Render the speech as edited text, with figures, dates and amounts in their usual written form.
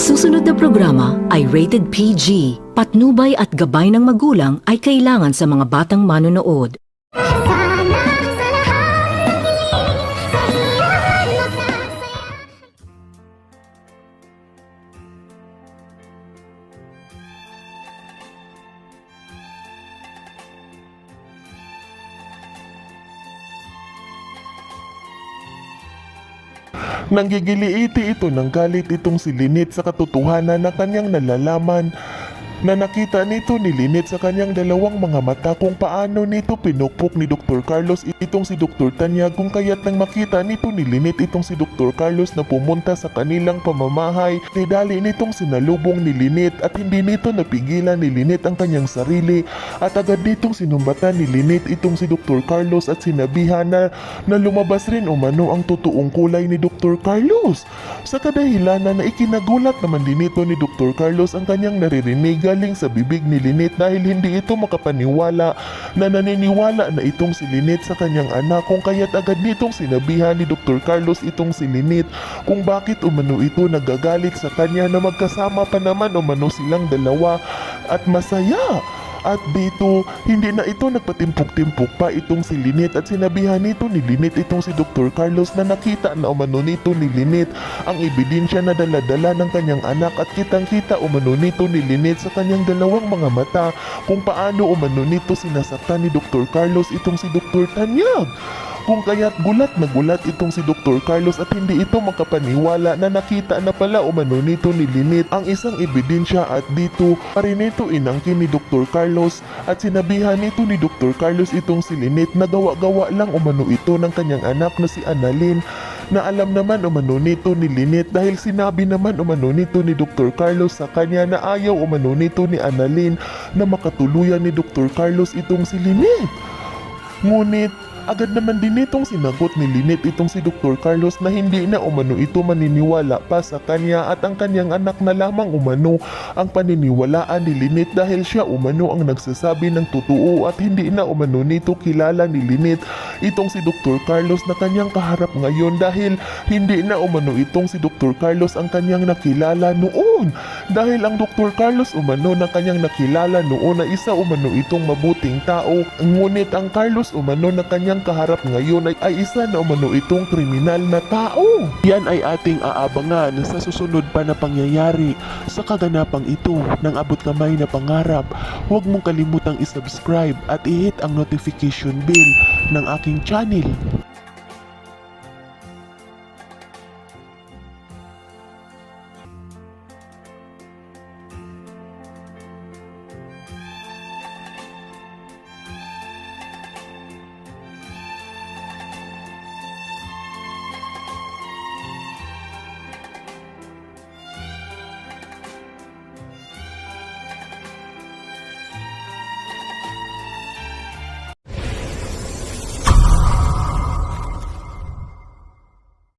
susunod na programa ay rated PG. Patnubay at gabay ng magulang ay kailangan sa mga batang manonood. Nanggigiliiti ito ng galit itong si Lynette sa katotohanan na kanyang nalalaman na nakita nito ni Lynette sa kanyang dalawang mga mata kung paano nito pinukpok ni Dr. Carlos itong si Dr. Tanyag, kung kaya't nang makita nito ni Lynette itong si Dr. Carlos na pumunta sa kanilang pamamahay, nidali nitong sinalubong ni Lynette at hindi nito napigilan ni Lynette ang kanyang sarili at agad nitong sinumbatan ni Lynette itong si Dr. Carlos at sinabihan na lumabas rin umano ang totoong kulay ni Dr. Carlos. Sa kadahilanan na ikinagulat naman din nito ni Dr. Carlos ang kanyang naririnig galing sa bibig ni Lynette dahil hindi ito makapaniwala na naniniwala na itong si Lynette sa kanyang anak, kung kaya't agad nitong sinabihan ni Dr. Carlos itong si Lynette kung bakit umano ito nagagalit sa kanya na magkasama pa naman umano silang dalawa at masaya. At dito, hindi na ito nagpatimpok-timpok pa itong si Lynette at sinabihan nito ni Lynette itong si Dr. Carlos na nakita na umano nito ni Lynette ang ebidensya na daladala ng kanyang anak at kitang-kita umano nito ni Lynette sa kanyang dalawang mga mata kung paano umano nito sinasaktan ni Dr. Carlos itong si Dr. Tanyag. Kung kaya't gulat na gulat itong si Dr. Carlos at hindi ito makapaniwala na nakita na pala umano nito ni Lynette ang isang ebidensya at dito pa rin ito inangkin ni Dr. Carlos at sinabihan nito ni Dr. Carlos itong si Lynette na gawa-gawa lang umano ito ng kanyang anak na si Annalyn, na alam naman umano nito ni Lynette dahil sinabi naman umano nito ni Dr. Carlos sa kanya na ayaw umano nito ni Annalyn na makatuluyan ni Dr. Carlos itong si Lynette. Ngunit agad naman din itong sinagot ni Lynette itong si Dr. Carlos na hindi na umano ito maniniwala pa sa kanya at ang kanyang anak na lamang umano ang paniniwalaan ni Lynette dahil siya umano ang nagsasabi ng totoo at hindi na umano nito kilala ni Lynette itong si Dr. Carlos na kanyang kaharap ngayon dahil hindi na umano itong si Dr. Carlos ang kanyang nakilala noon dahil ang Dr. Carlos umano na kanyang nakilala noon na isa umano itong mabuting tao, ngunit ang Carlos umano na kanyang kaharap ngayon ay isa na umano itong kriminal na tao. Yan ay ating aabangan sa susunod pa na pangyayari sa kaganapang ito ng abot kamay na pangarap. Huwag mong kalimutang isubscribe at i-hit ang notification bell ng aking channel.